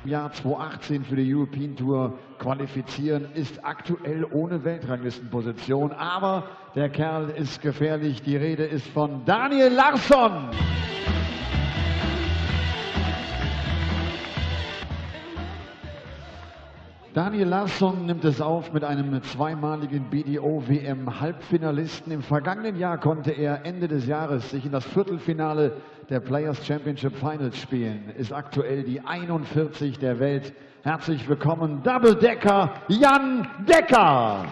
Jahr 2018 für die European Tour qualifizieren, ist aktuell ohne Weltranglistenposition, aber der Kerl ist gefährlich. Die Rede ist von Daniel Larsson. Daniel Larsson nimmt es auf mit einem zweimaligen BDO-WM-Halbfinalisten. Im vergangenen Jahr konnte er Ende des Jahres sich in das Viertelfinale der Players Championship Finals spielen. Ist aktuell die 41 der Welt. Herzlich willkommen, Double Decker, Jan Dekker!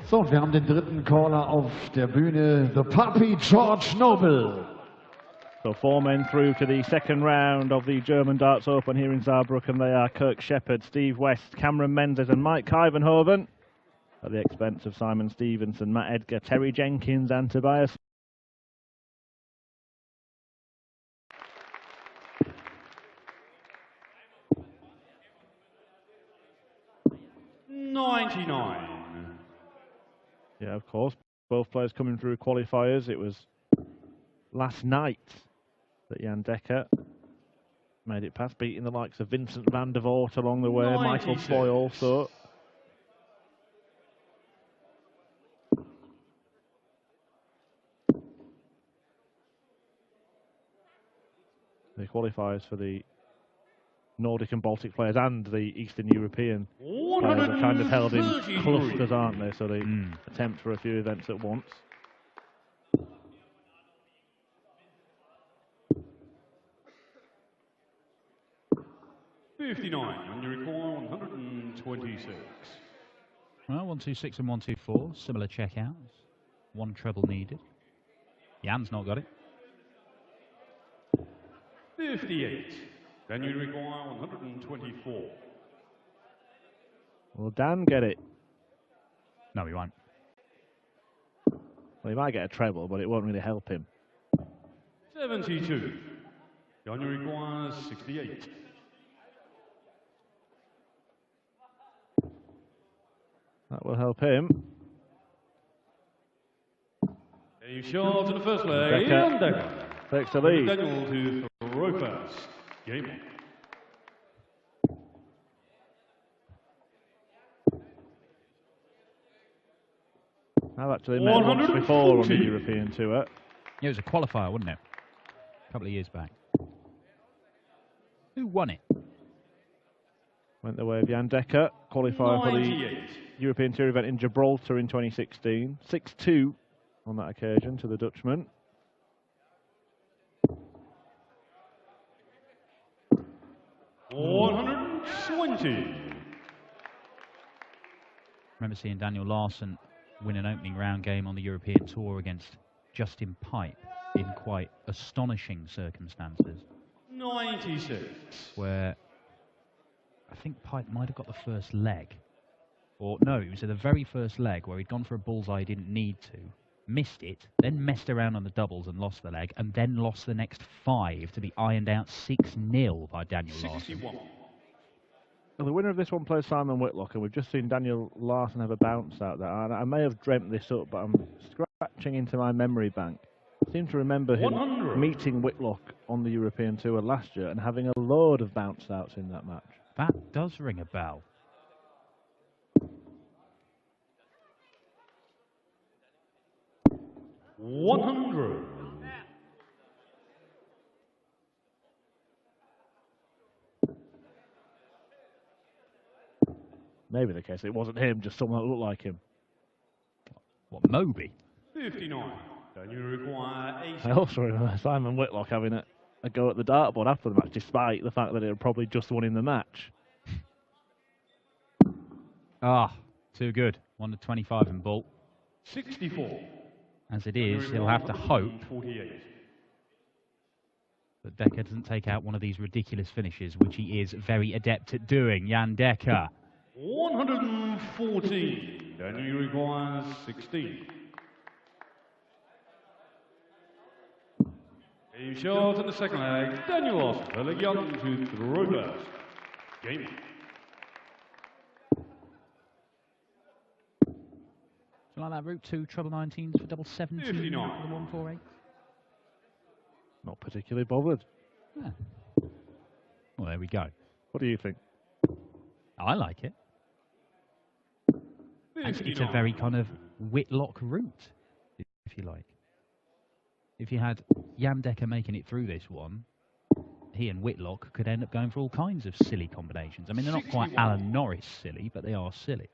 So, und wir haben den dritten Caller auf der Bühne, the Puppy George Noble. So 4 men through to the second round of the German Darts Open here in Saarbrücken. They are Kirk Shepherd, Steve West, Cameron Menzies and Mike Kyvenhoven, at the expense of Simon Stevenson, Matt Edgar, Terry Jenkins and Tobias. Yeah, of course, both players coming through qualifiers. It was last night that Jan Dekker made it past, beating the likes of Vincent van der Voort along the way, 96. Michael Foy also. The qualifiers for the Nordic and Baltic players and the Eastern European players are kind of held in clusters, aren't they? So they attempt for a few events at once. And you require 126. Well, 126 and 124, similar checkouts. 1 treble needed. Jan's not got it. 58. Then you require 124. Will Dan get it? No, he won't. Well, he might get a treble, but it won't really help him. 72. Then you require 68. That will help him. A shot to the first leg. Dekker takes the lead. Daniel to throw first. Game on. I've actually met once before on the European Tour. Yeah, it was a qualifier, wasn't it? A couple of years back. Who won it? Went the way of Jan Dekker, qualified for the European Tour event in Gibraltar in 2016. 6-2 on that occasion to the Dutchman. Remember seeing Daniel Larsson win an opening round game on the European Tour against Justin Pipe in quite astonishing circumstances. 96. Where I think Pipe might have got the first leg. Or no, it was at the very first leg where he'd gone for a bullseye he didn't need to, missed it, then messed around on the doubles and lost the leg, and then lost the next 5 to be ironed out 6-0 by Daniel Larsson. Well, the winner of this one plays Simon Whitlock, and we've just seen Daniel Larsson have a bounce out there. And I may have dreamt this up, but I'm scratching into my memory bank. I seem to remember him meeting Whitlock on the European Tour last year and having a load of bounce outs in that match. That does ring a bell. Maybe the case it wasn't him, just someone that looked like him. What, Moby? 59. Then you require 80. I also remember Simon Whitlock having a go at the dartboard after the match, despite the fact that he had probably just won in the match. Ah, too good. 1 to 25 in Bull. 64. As it is, he'll have to hope that Dekker doesn't take out one of these ridiculous finishes, which he is very adept at doing. Jan Dekker. 114. Then you require 16. A shot in the second leg. Daniel Larsson, the leg young to throw first. Game. like that route? 2 treble 19s for double 17 for the 148? Not particularly bothered. Yeah. Well, there we go. What do you think? I like it. It's a very kind of Whitlock route, if you like. If you had Jan Dekker making it through this one, he and Whitlock could end up going for all kinds of silly combinations. I mean, they're not quite Alan Norris silly, but they are silly.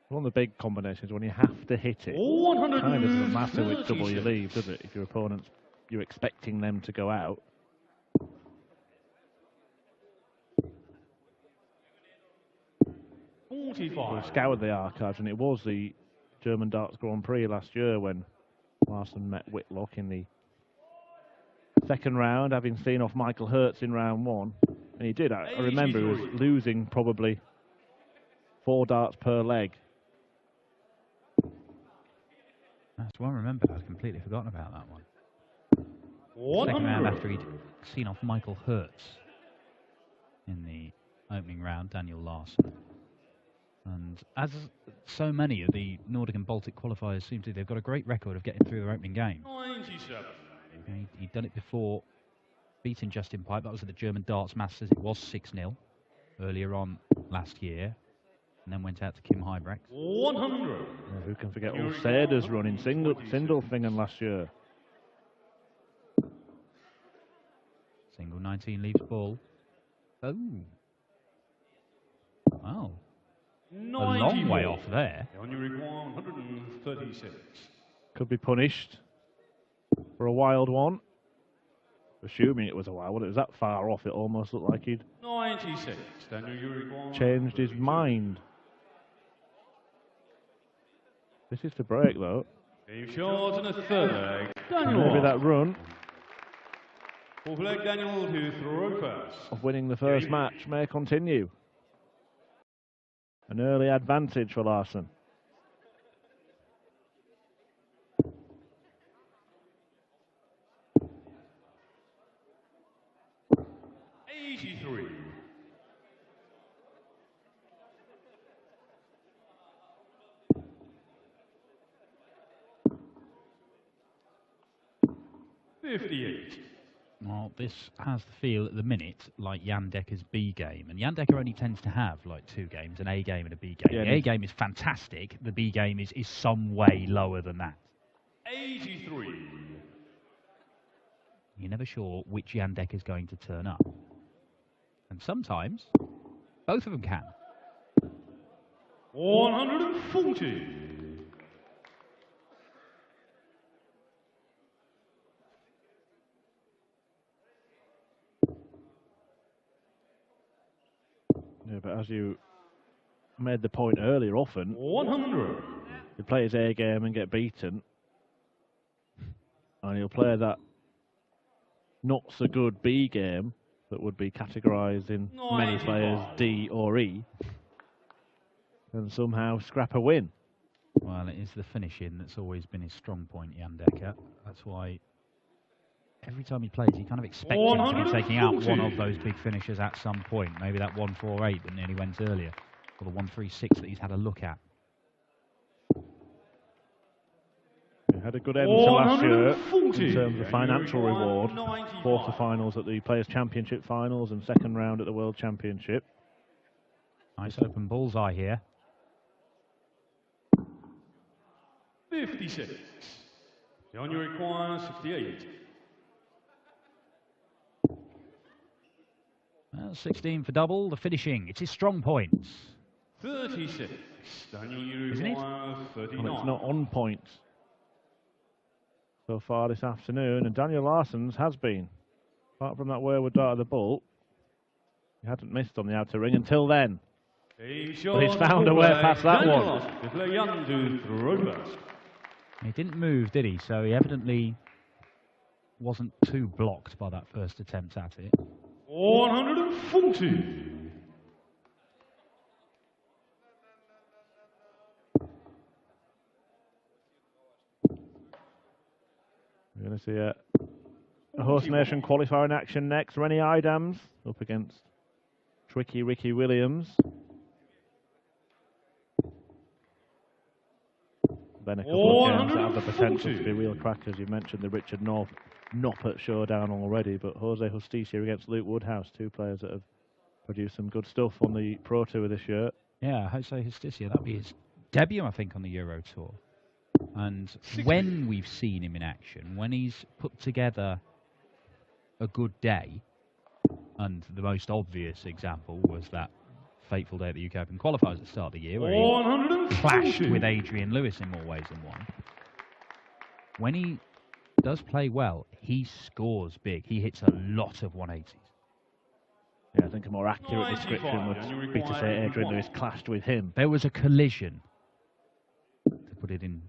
One of the big combinations when you have to hit it. Kind of doesn't matter which double you leave, does it? If your opponent's, you're expecting them to go out. We scoured the archives, and it was the German Darts Grand Prix last year when Larsson met Whitlock in the second round, having seen off Michael Hertz in round 1. And he did. I remember he was losing probably 4 darts per leg. That's one I remembered. I'd completely forgotten about that one. Second round after he'd seen off Michael Hertz in the opening round, Daniel Larsson. And as so many of the Nordic and Baltic qualifiers seem to, they've got a great record of getting through their opening game. 97. He'd done it before, beating Justin Pipe. That was at the German Darts Masters. It was 6-0 earlier on last year. And then went out to Kim Huybrecht. 100. Yeah, who can forget Ulceda's run in Sindelfingen last year? Single 19 leaves ball. Oh. Wow. A long way off there. On your require 136. Could be punished for a wild one. Assuming it was a wild one, it was that far off, it almost looked like he'd 96. changed his mind. This is to break, though. Game short and a third leg. Maybe that run Fourth leg, Daniel to throw first. of winning the first match may continue. An early advantage for Larsson. Well, this has the feel at the minute like Jan Dekker's B game. And Jan Dekker only tends to have like 2 games, an A game and a B game. Yeah, the A game is fantastic. The B game is some way lower than that. 83. You're never sure which Jan Dekker is going to turn up. And sometimes, both of them can. 140. Yeah, but as you made the point earlier, often 100. you play his A game and get beaten, and he'll play that not so good B game that would be categorised in many players D or E, and somehow scrap a win. Well, it is the finishing that's always been his strong point, Jan Dekker. That's why every time he plays, you kind of expect him to be taking out one of those big finishers at some point. Maybe that 148 that nearly went earlier, or the 136 that he's had a look at. He had a good end to last year in terms of financial reward. Quarter-finals at the Players' Championship finals and second round at the World Championship. Nice open bullseye here. 56. On your require 68. 16 for double, the finishing. It's his strong points. 36. Daniel, you Isn't it? require 39. Well, it's not on point so far this afternoon, and Daniel Larsson's has been. Apart from that wayward dart of the ball, he hadn't missed on the outer ring until then. But he's found a way past that one. He didn't move, did he? So he evidently wasn't too blocked by that first attempt at it. 140. We're going to see a host nation qualifier in action next. Rennie Idams up against Tricky Ricky Williams. Then a couple of games that have the potential to be real crackers. You mentioned the Richard Noppert showdown already, but Jose Justicia against Luke Woodhouse, two players that have produced some good stuff on the Pro Tour this year. Yeah, Jose Justicia, that'll be his debut, I think, on the Euro Tour. And when we've seen him in action, when he's put together a good day, and the most obvious example was that fateful day at the UK Open qualifiers at the start of the year, where he clashed with Adrian Lewis in more ways than one. When he does play well, he scores big. He hits a lot of 180s. Yeah, I think a more accurate description would be to say Adrian Lewis clashed with him. There was a collision, to put it in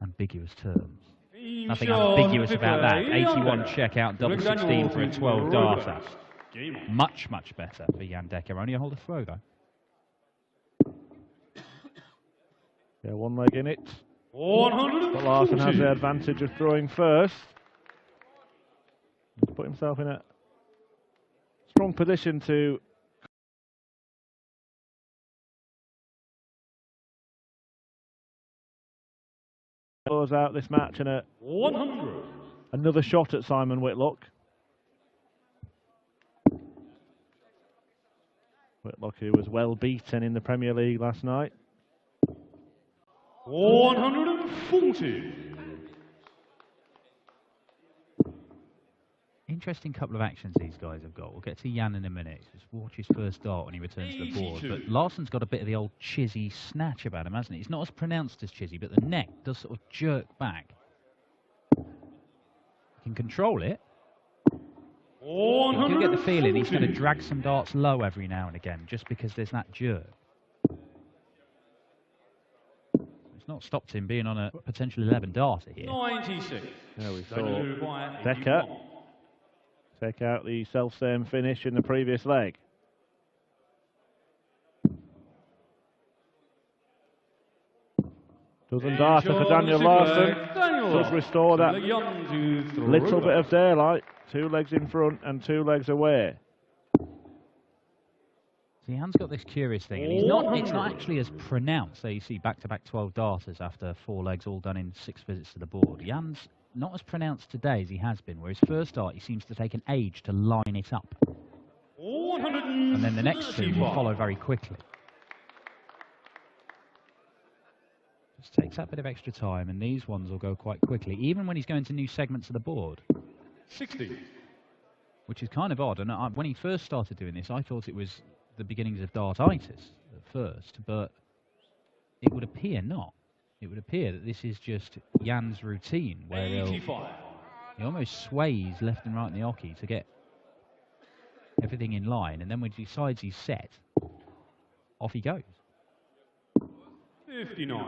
ambiguous terms. Nothing ambiguous about that. 81 checkout, double 16 for a 12 darter. Much, much better for Jan Dekker. Only a hold of throw, though. Yeah, one leg in it. But Larsson has the advantage of throwing first. He's put himself in a strong position to close out this match, and another shot at Simon Whitlock. Whitlock, who was well beaten in the Premier League last night. 140. Interesting couple of actions these guys have got. We'll get to Jan in a minute. Just watch his first dart when he returns to the board. But Larsson's got a bit of the old Chizzy snatch about him, hasn't he? It's not as pronounced as Chizzy, but the neck does sort of jerk back. He can control it. You do get the feeling he's going to drag some darts low every now and again, just because there's that jerk. It's not stopped him being on a potential 11 darter here. 96. There we saw Dekker take out the self-same finish in the previous leg. Doesn't darter for Daniel Larsson. Does restore that little bit of daylight. 2 legs in front and 2 legs away. See, Jan's got this curious thing, and it's not actually as pronounced. There you see back-to-back 12 darters after 4 legs all done in 6 visits to the board. Jan's not as pronounced today as he has been, where his first dart he seems to take an age to line it up. And then the next 2 will follow very quickly. Just takes that bit of extra time, and these ones will go quite quickly, even when he's going to new segments of the board. 60. Which is kind of odd, and when he first started doing this, I thought it was the beginnings of dartitis at first, but it would appear not. It would appear that this is just Jan's routine, where he almost sways left and right in the hockey to get everything in line, and then when he decides he's set, off he goes. 59.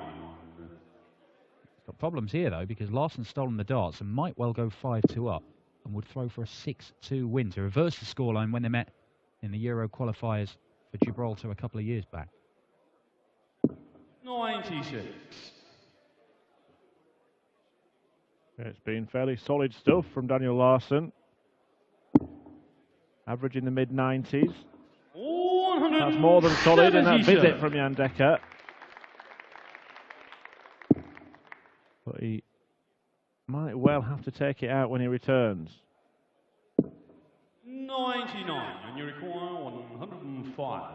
He's got problems here, though, because Larsson's stolen the darts and might well go 5-2 up and would throw for a 6-2 win to reverse the scoreline when they met in the Euro qualifiers for Gibraltar a couple of years back. 96. It's been fairly solid stuff from Daniel Larsson. Average in the mid-90s. That's more than solid in that visit from Jan Dekker. But he might well have to take it out when he returns. 99, and you require 105.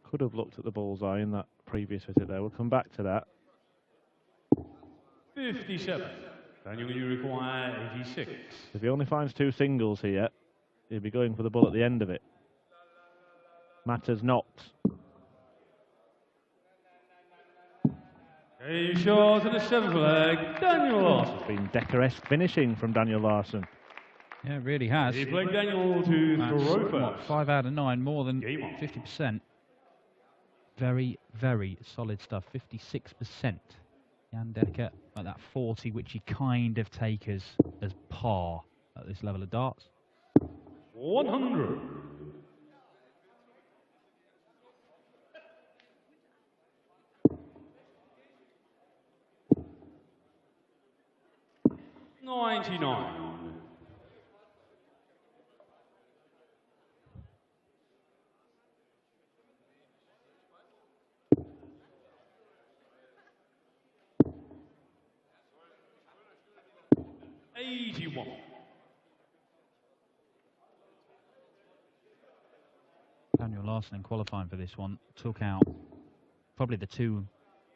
Could have looked at the bullseye in that previous visit there. We'll come back to that. 57. Daniel, you require 86. If he only finds 2 singles here, he'll be going for the bull at the end of it. Matters not. A shot to the 7th leg, Daniel Larsson. It's been Dekker-esque finishing from Daniel Larsson. Yeah, it really has. He played Daniel to throw first. 5 out of 9, more than 50%. Very, very solid stuff. 56%. Jan Dekker at that 40, which you kind of take as par at this level of darts. 100. $99. 81. Daniel Larsson in qualifying for this one took out probably the two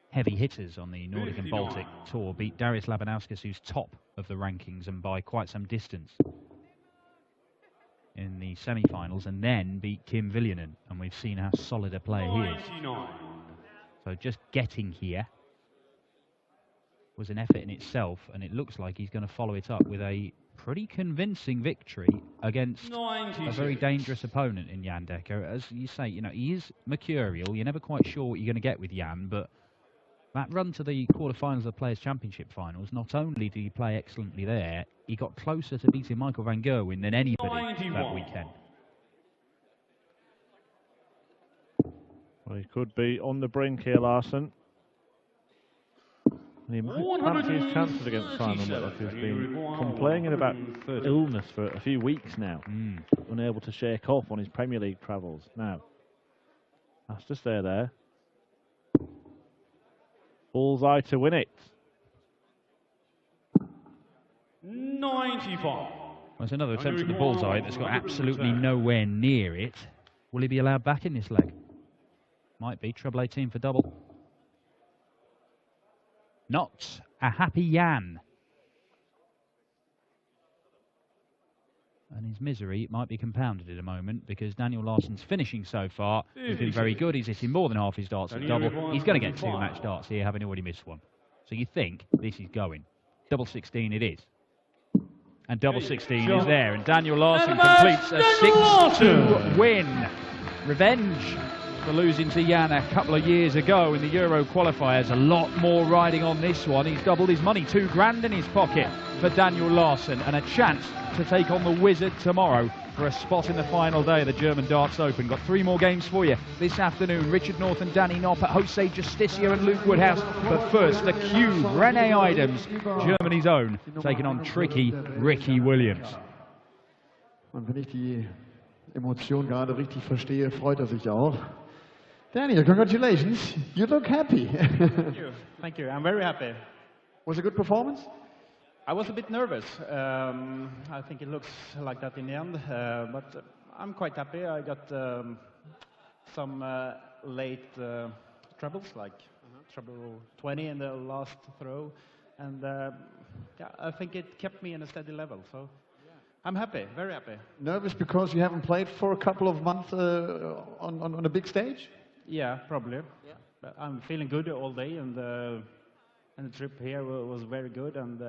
heavy hitters on the Nordic and Baltic Tour, beat Darius Labanauskas, who's top of the rankings and by quite some distance in the semi-finals, and then beat Kim Viljanen, and we've seen how solid a player he is. So just getting here was an effort in itself, and it looks like he's going to follow it up with a pretty convincing victory against a very dangerous opponent in Jan Dekker. As you say, you know, he is mercurial. You're never quite sure what you're going to get with Jan, but that run to the quarterfinals of the Players' Championship finals, not only did he play excellently there, he got closer to beating Michael van Gerwen than anybody that weekend. Well, he could be on the brink here, Larsson. And he might fancy his chances against Simon Whitlock, who's been complaining about illness for a few weeks now, unable to shake off on his Premier League travels. Now, has to stay there. Bullseye to win it. 95. Well, it's another attempt at the bullseye that's got absolutely nowhere near it. Will he be allowed back in this leg? Might be. Treble 18 for double. Not a happy Jan. And his misery might be compounded in a moment, because Daniel Larsson's finishing so far has been very good. He's hitting more than half his darts at double. He's going to get 2 match darts here, having already missed one. So you think this is going. Double 16 it is. And double 16 is there. And Daniel Larsson completes a 6-2 win. Revenge for losing to Jan a couple of years ago in the Euro qualifiers. A lot more riding on this one. He's doubled his money. 2 grand in his pocket for Daniel Larsson, and a chance to take on the Wizard tomorrow for a spot in the final day of the German Darts Open. Got 3 more games for you this afternoon. Richard North and Danny Knopp at Jose Justicia and Luke Woodhouse. But first, the Cube, Rene Idams, Germany's own, taking on tricky Ricky Williams. Und wenn ich die Emotion gerade richtig verstehe, freut sich auch. Daniel, congratulations. You look happy. Thank you. Thank you. I'm very happy. Was it a good performance? I was a bit nervous. I think it looks like that in the end, but I'm quite happy. I got some late troubles, like trouble 20 in the last throw, and yeah, I think it kept me in a steady level. So I'm happy, very happy. Nervous because you haven't played for a couple of months on a big stage? Yeah, probably. Yeah. But I'm feeling good all day, and the trip here was very good, and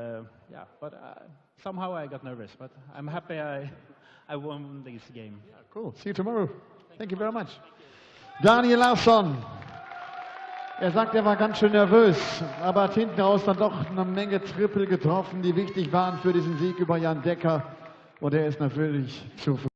yeah, but somehow I got nervous, but I'm happy I won this game. Yeah, cool. See you tomorrow. Thank you very much. Daniel Larsson. Er sagt, er war ganz schön nervös, aber hat hinten raus dann doch eine Menge Triple getroffen, die wichtig waren für diesen Sieg über Jan Dekker. Und er ist natürlich zufrieden.